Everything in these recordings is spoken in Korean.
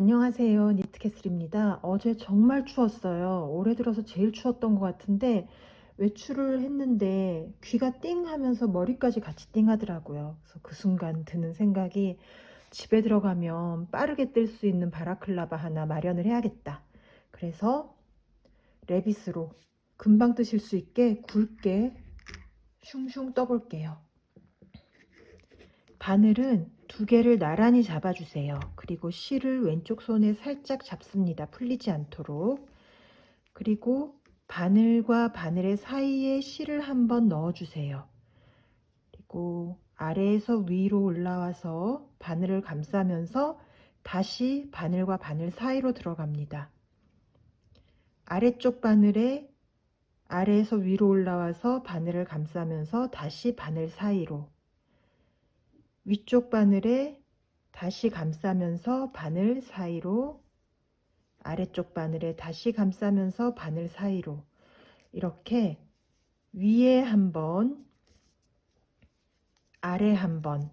안녕하세요. 니트캐슬입니다. 어제 정말 추웠어요. 올해 들어서 제일 추웠던 것 같은데 외출을 했는데 귀가 띵 하면서 머리까지 같이 띵 하더라고요. 그래서 그 순간 드는 생각이 집에 들어가면 빠르게 뜰 수 있는 바라클라바 하나 마련을 해야겠다. 그래서 레빗으로 금방 뜨실 수 있게 굵게 슝슝 떠볼게요. 바늘은 두 개를 나란히 잡아주세요. 그리고 실을 왼쪽 손에 살짝 잡습니다. 풀리지 않도록. 그리고 바늘과 바늘의 사이에 실을 한번 넣어주세요. 그리고 아래에서 위로 올라와서 바늘을 감싸면서 다시 바늘과 바늘 사이로 들어갑니다. 아래쪽 바늘에 아래에서 위로 올라와서 바늘을 감싸면서 다시 바늘 사이로, 위쪽 바늘에 다시 감싸면서 바늘 사이로, 아래쪽 바늘에 다시 감싸면서 바늘 사이로, 이렇게 위에 한 번, 아래 한 번,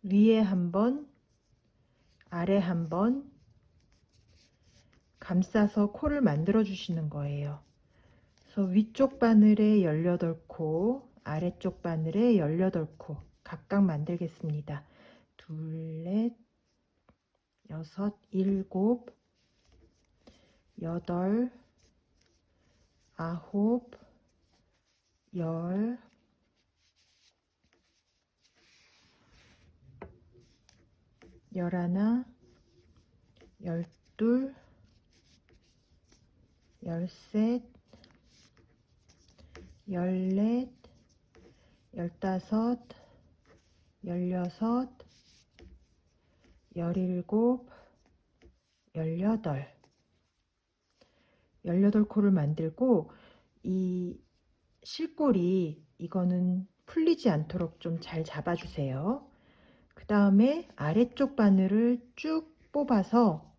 위에 한 번, 아래 한 번 감싸서 코를 만들어 주시는 거예요. 그래서 위쪽 바늘에 18코, 아래쪽 바늘에 18코 각각 만들겠습니다. 둘, 넷, 여섯, 일곱, 여덟, 아홉, 열, 열하나, 열둘, 열셋, 열넷, 열다섯, 열여섯, 열일곱, 열여덟. 18코를 만들고, 이 실꼬리 이거는 풀리지 않도록 좀 잘 잡아주세요. 그 다음에 아래쪽 바늘을 쭉 뽑아서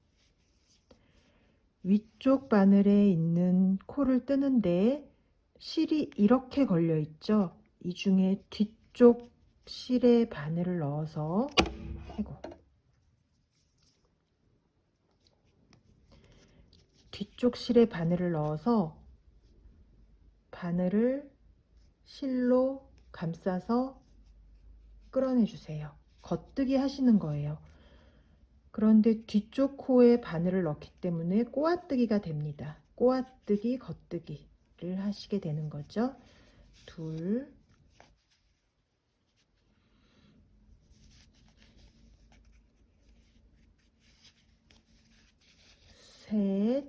위쪽 바늘에 있는 코를 뜨는데 실이 이렇게 걸려 있죠. 이 중에 뒤쪽 실에 바늘을 넣어서, 뒤쪽 실에 바늘을 넣어서 바늘을 실로 감싸서 끌어내 주세요. 겉뜨기 하시는 거예요. 그런데 뒤쪽 코에 바늘을 넣기 때문에 꼬아뜨기가 됩니다. 꼬아뜨기, 겉뜨기를 하시게 되는 거죠. 둘, 셋,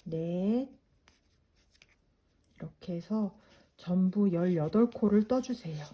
넷, 이렇게 해서 전부 18코를 떠주세요.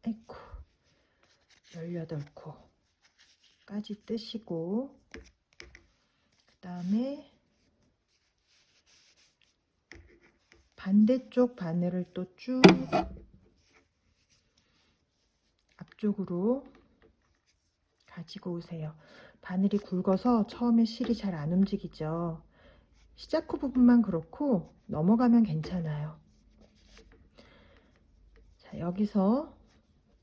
아이쿠, 18코까지 뜨시고, 그 다음에 반대쪽 바늘을 또 쭉 앞쪽으로 가지고 오세요. 바늘이 굵어서 처음에 실이 잘 안 움직이죠. 시작 후 부분만 그렇고 넘어가면 괜찮아요. 자, 여기서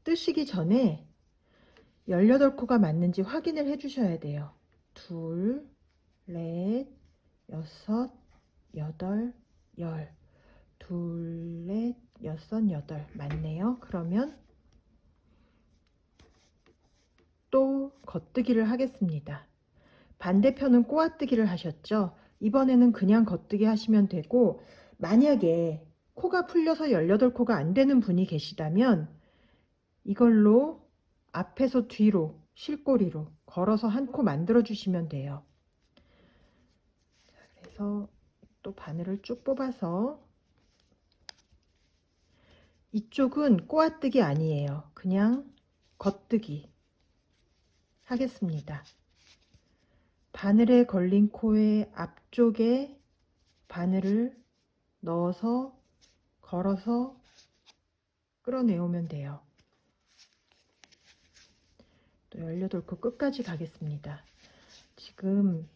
뜨시기 전에 18코가 맞는지 확인을 해 주셔야 돼요. 둘, 넷, 여섯, 여덟, 열. 둘, 넷, 여섯, 여덟. 맞네요. 그러면 또 겉뜨기를 하겠습니다. 반대편은 꼬아뜨기를 하셨죠? 이번에는 그냥 겉뜨기 하시면 되고, 만약에 코가 풀려서 18코가 안 되는 분이 계시다면 이걸로 앞에서 뒤로 실꼬리로 걸어서 한 코 만들어 주시면 돼요. 그래서 또 바늘을 쭉 뽑아서, 이쪽은 꼬아뜨기 아니에요. 그냥 겉뜨기 하겠습니다. 바늘에 걸린 코의 앞쪽에 바늘을 넣어서 걸어서 끌어내오면 돼요. 또 18코 끝까지 가겠습니다. 지금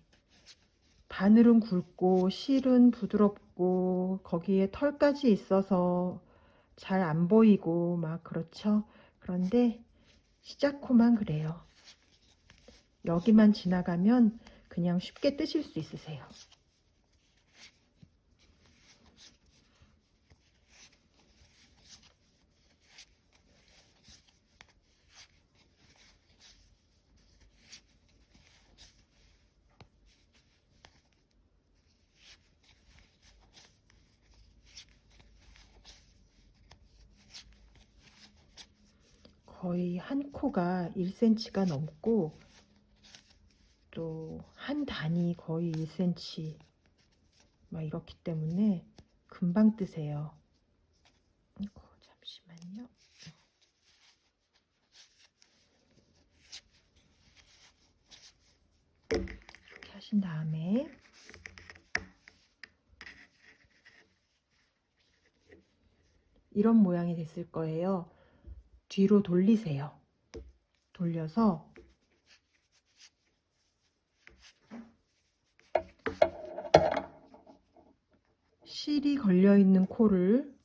바늘은 굵고 실은 부드럽고 거기에 털까지 있어서 잘 안 보이고 막 그렇죠. 그런데 시작코만 그래요. 여기만 지나가면 그냥 쉽게 뜨실 수 있으세요. 거의 한 코가 1cm가 넘고 또 한 단이 거의 1cm 막 이렇기 때문에 금방 뜨세요. 잠시만요. 이렇게 하신 다음에 이런 모양이 됐을 거예요. 뒤로 돌리세요. 돌려서 실이 걸려있는 코를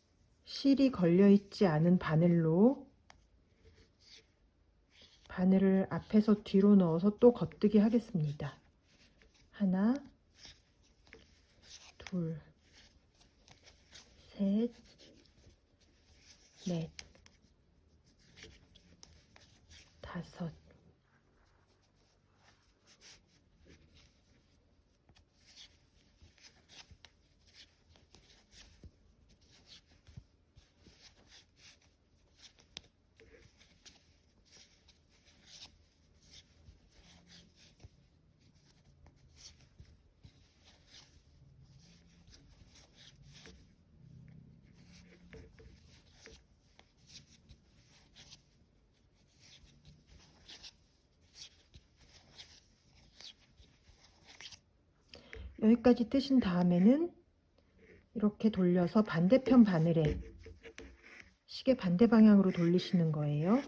실이 걸려있지 않은 바늘로 바늘을 앞에서 뒤로 넣어서 또 겉뜨기 하겠습니다. 하나, 둘, 셋, 넷, 다섯, 여기까지 뜨신 다음에는 이렇게 돌려서 반대편 바늘에 시계 반대 방향으로 돌리시는 거예요.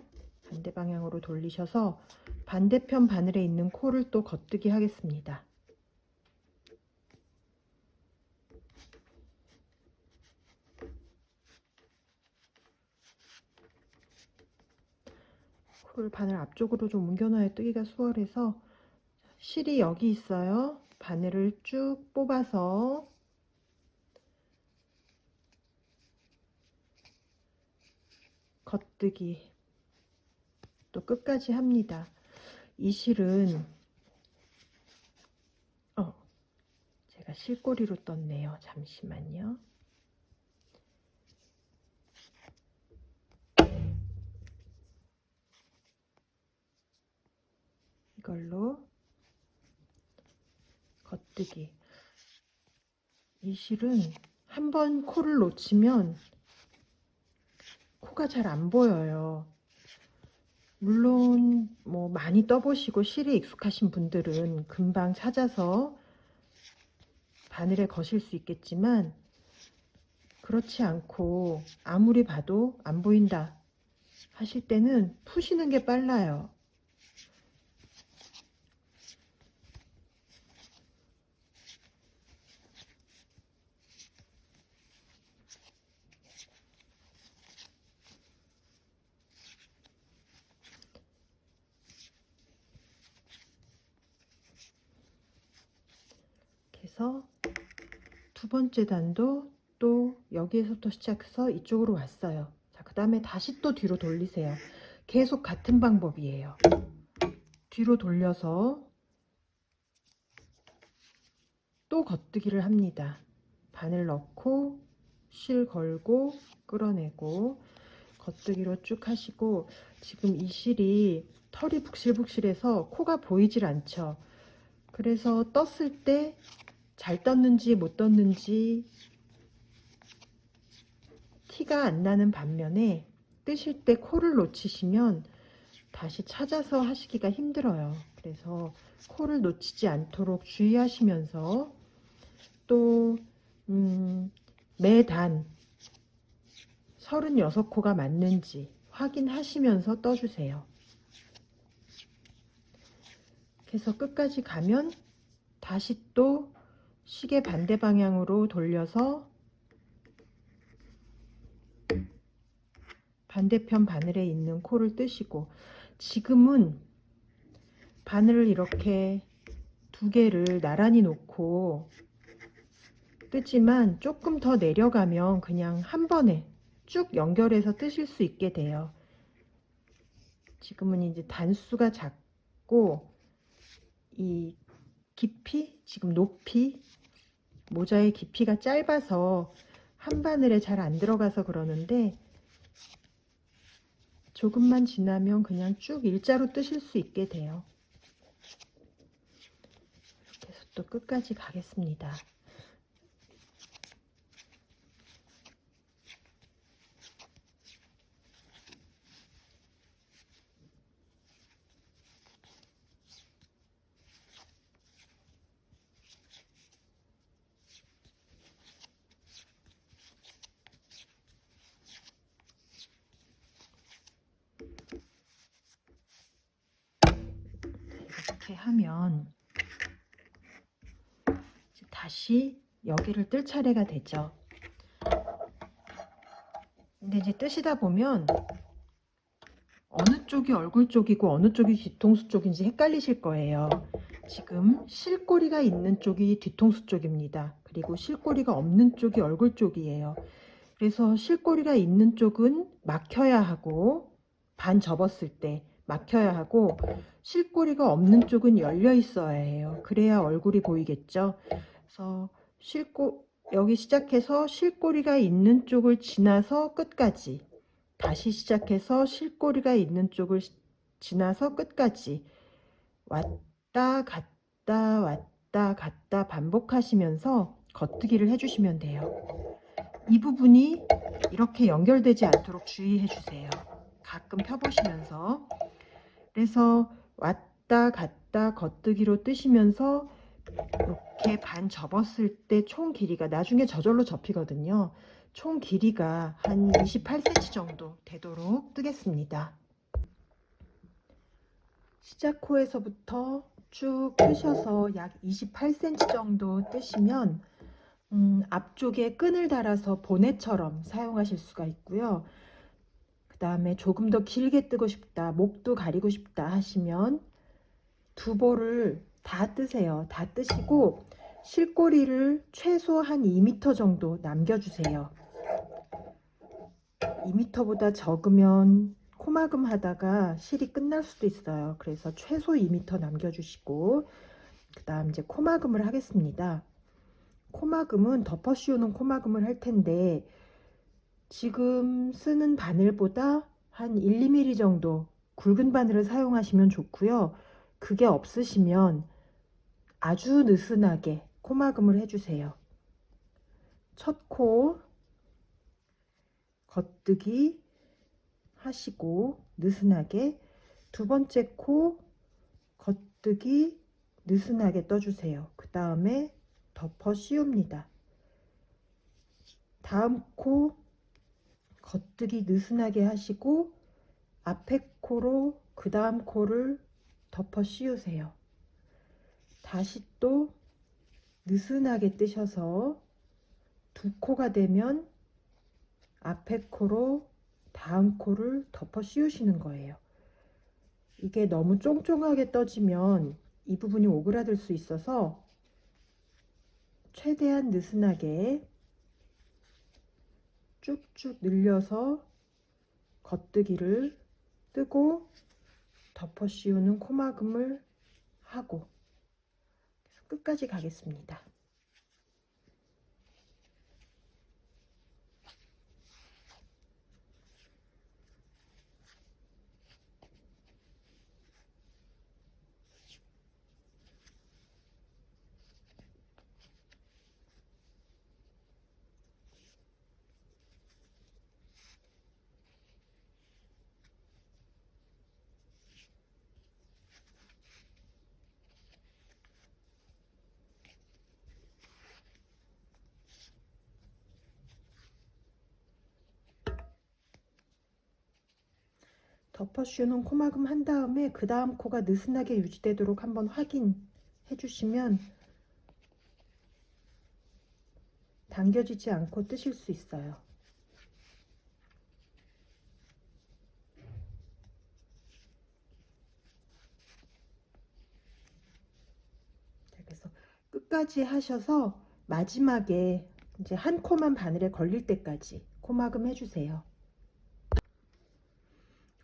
반대 방향으로 돌리셔서 반대편 바늘에 있는 코를 또 겉뜨기 하겠습니다. 코를 바늘 앞쪽으로 좀 옮겨놔야 뜨기가 수월해서, 실이 여기 있어요. 바늘을 쭉 뽑아서 겉뜨기 또 끝까지 합니다. 이 실은 제가 실꼬리로 떴네요. 잠시만요. 이걸로 겉뜨기. 이 실은 한번 코를 놓치면 코가 잘 안 보여요. 물론 뭐 많이 떠보시고 실에 익숙하신 분들은 금방 찾아서 바늘에 거실 수 있겠지만, 그렇지 않고 아무리 봐도 안 보인다 하실 때는 푸시는 게 빨라요. 그래서 두 번째 단도 또 여기에서부터 시작해서 이쪽으로 왔어요. 자, 그 다음에 다시 또 뒤로 돌리세요. 계속 같은 방법이에요. 뒤로 돌려서 또 겉뜨기를 합니다. 바늘 넣고 실 걸고 끌어내고, 겉뜨기로 쭉 하시고, 지금 이 실이 털이 북실북실해서 코가 보이질 않죠. 그래서 떴을 때 잘 떴는지 못 떴는지 티가 안 나는 반면에, 뜨실 때 코를 놓치시면 다시 찾아서 하시기가 힘들어요. 그래서 코를 놓치지 않도록 주의하시면서, 또 매단 36코가 맞는지 확인하시면서 떠주세요. 그래서 끝까지 가면 다시 또 시계 반대 방향으로 돌려서 반대편 바늘에 있는 코를 뜨시고, 지금은 바늘을 이렇게 두 개를 나란히 놓고 뜨지만, 조금 더 내려가면 그냥 한 번에 쭉 연결해서 뜨실 수 있게 돼요. 지금은 이제 단수가 작고, 이 깊이, 지금 높이, 모자의 깊이가 짧아서 한 바늘에 잘 안 들어가서 그러는데, 조금만 지나면 그냥 쭉 일자로 뜨실 수 있게 돼요. 이렇게 해서 또 끝까지 가겠습니다. 이렇게 하면 다시 여기를 뜰 차례가 되죠. 근데 이제 뜨시다 보면 어느 쪽이 얼굴 쪽이고 어느 쪽이 뒤통수 쪽인지 헷갈리실 거예요. 지금 실꼬리가 있는 쪽이 뒤통수 쪽입니다. 그리고 실꼬리가 없는 쪽이 얼굴 쪽이에요. 그래서 실꼬리가 있는 쪽은 막혀야 하고, 반 접었을 때 막혀야 하고, 실꼬리가 없는 쪽은 열려 있어야 해요. 그래야 얼굴이 보이겠죠. 그래서 여기 시작해서 실꼬리가 있는 쪽을 지나서 끝까지, 다시 시작해서 실꼬리가 있는 쪽을 지나서 끝까지 왔다 갔다 왔다 갔다 반복하시면서 겉뜨기를 해주시면 돼요. 이 부분이 이렇게 연결되지 않도록 주의해 주세요. 가끔 펴보시면서. 그래서 왔다 갔다 겉뜨기로 뜨시면서 이렇게 반 접었을 때 총 길이가, 나중에 저절로 접히거든요. 총 길이가 한 28cm 정도 되도록 뜨겠습니다. 시작 코에서부터 쭉 뜨셔서 약 28cm 정도 뜨시면 앞쪽에 끈을 달아서 보네처럼 사용하실 수가 있고요. 그 다음에 조금 더 길게 뜨고 싶다, 목도 가리고 싶다 하시면 두 볼을 다 뜨세요. 다 뜨시고 실꼬리를 최소 한 2m 정도 남겨주세요. 2m보다 적으면 코막음 하다가 실이 끝날 수도 있어요. 그래서 최소 2m 남겨주시고, 그 다음 이제 코막음을 하겠습니다. 코막음은 덮어 씌우는 코막음을 할 텐데, 지금 쓰는 바늘보다 한 1, 2mm 정도 굵은 바늘을 사용하시면 좋고요. 그게 없으시면 아주 느슨하게 코막음을 해주세요. 첫 코 겉뜨기 하시고 느슨하게, 두 번째 코 겉뜨기 느슨하게 떠주세요. 그 다음에 덮어 씌웁니다. 다음 코 겉뜨기 느슨하게 하시고 앞에 코로 그 다음 코를 덮어 씌우세요. 다시 또 느슨하게 뜨셔서 두 코가 되면 앞에 코로 다음 코를 덮어 씌우시는 거예요. 이게 너무 쫑쫑하게 떠지면 이 부분이 오그라들 수 있어서 최대한 느슨하게 쭉쭉 늘려서 겉뜨기를 뜨고 덮어 씌우는 코막음을 하고 끝까지 가겠습니다. 덮어씌우는 코막음 한 다음에 그 다음 코가 느슨하게 유지되도록 한번 확인해 주시면 당겨지지 않고 뜨실 수 있어요. 그래서 끝까지 하셔서 마지막에 이제 한 코만 바늘에 걸릴 때까지 코막음 해주세요.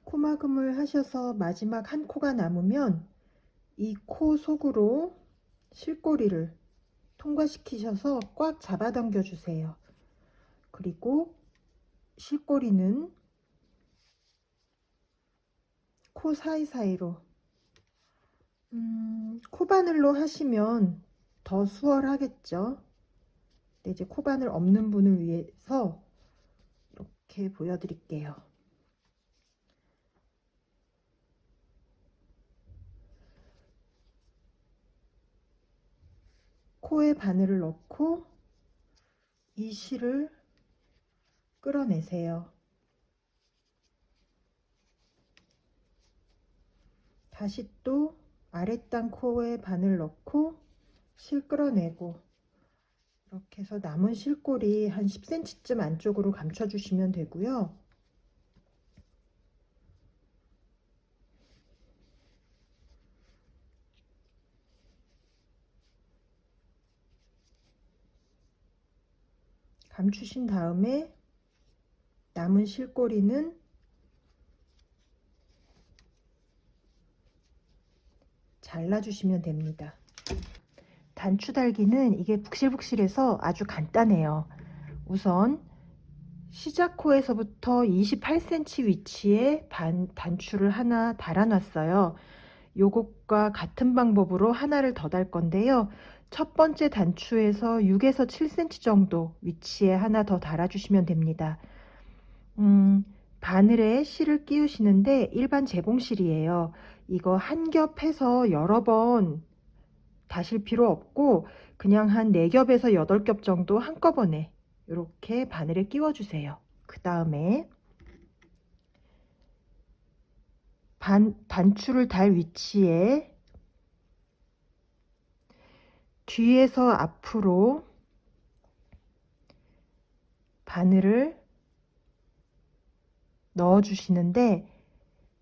코막음을 하셔서 마지막 한 코가 남으면 이 코 속으로 실꼬리를 통과시키셔서 꽉 잡아당겨 주세요. 그리고 실꼬리는 코 사이사이로 코바늘로 하시면 더 수월하겠죠. 근데 이제 코바늘 없는 분을 위해서 이렇게 보여드릴게요. 코에 바늘을 넣고 이 실을 끌어내세요. 다시 또 아랫단 코에 바늘 넣고 실 끌어내고 이렇게 해서 남은 실꼬리 한 10cm쯤 안쪽으로 감춰 주시면 되고요. 감추신 다음에 남은 실꼬리는 잘라주시면 됩니다. 단추 달기는 이게 북실북실해서 아주 간단해요. 우선 시작코에서부터 28cm 위치에 단추를 하나 달아놨어요. 요것과 같은 방법으로 하나를 더 달 건데요. 첫 번째 단추에서 6에서 7cm 정도 위치에 하나 더 달아주시면 됩니다. 바늘에 실을 끼우시는데 일반 재봉실이에요. 이거 한 겹 해서 여러 번 다실 필요 없고 그냥 한 4겹에서 8겹 정도 한꺼번에 이렇게 바늘에 끼워 주세요. 그 다음에 단추를 달 위치에 뒤에서 앞으로 바늘을 넣어 주시는데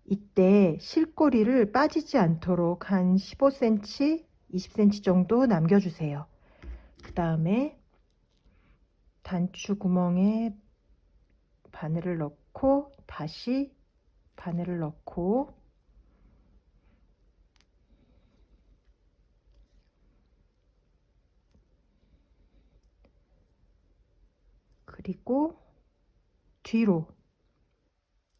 이때 실꼬리를 빠지지 않도록 한 15cm, 20cm 정도 남겨주세요. 그 다음에 단추 구멍에 바늘을 넣고 다시 바늘을 넣고 그리고 뒤로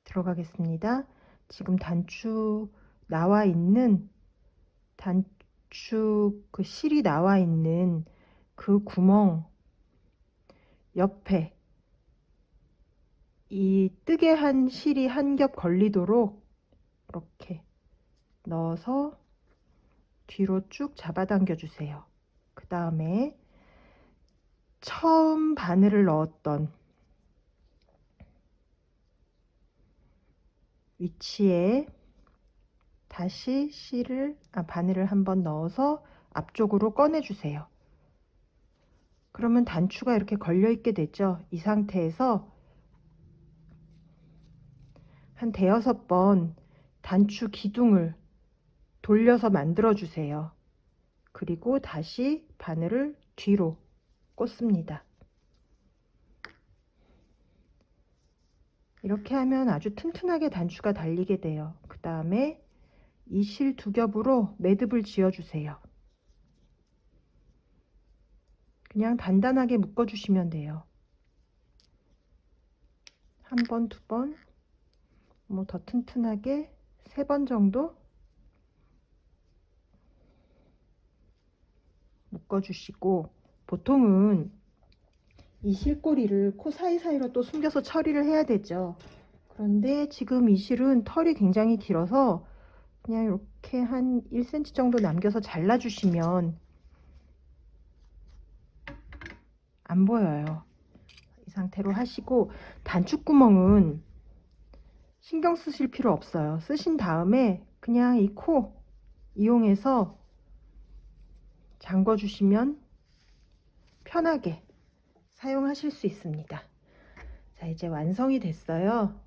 들어가겠습니다. 지금 단추 나와 있는 단추 그 실이 나와 있는 그 구멍 옆에 이 뜨게 한 실이 한 겹 걸리도록 이렇게 넣어서 뒤로 쭉 잡아당겨 주세요. 그 다음에 처음 바늘을 넣었던 위치에 다시 바늘을 한번 넣어서 앞쪽으로 꺼내 주세요. 그러면 단추가 이렇게 걸려 있게 되죠. 이 상태에서 한 5-6번 단추 기둥을 돌려서 만들어 주세요. 그리고 다시 바늘을 뒤로 꽂습니다. 이렇게 하면 아주 튼튼하게 단추가 달리게 돼요. 그 다음에 이 실 2겹으로 매듭을 지어 주세요. 그냥 단단하게 묶어 주시면 돼요. 한 번, 2번, 뭐 더 튼튼하게 3번 정도 묶어 주시고, 보통은 이 실꼬리를 코 사이사이로 또 숨겨서 처리를 해야 되죠. 그런데 지금 이 실은 털이 굉장히 길어서 그냥 이렇게 한 1cm 정도 남겨서 잘라 주시면 안 보여요. 이 상태로 하시고, 단추구멍은 신경 쓰실 필요 없어요. 쓰신 다음에 그냥 이 코 이용해서 잠궈 주시면 편하게 사용하실 수 있습니다. 자, 이제 완성이 됐어요.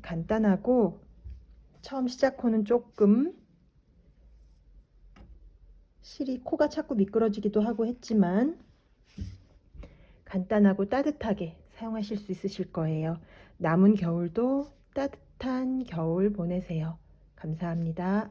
간단하고 처음 시작 코는 조금 실이 코가 자꾸 미끄러지기도 하고 했지만 간단하고 따뜻하게 사용하실 수 있으실 거예요. 남은 겨울도 따뜻한 겨울 보내세요. 감사합니다.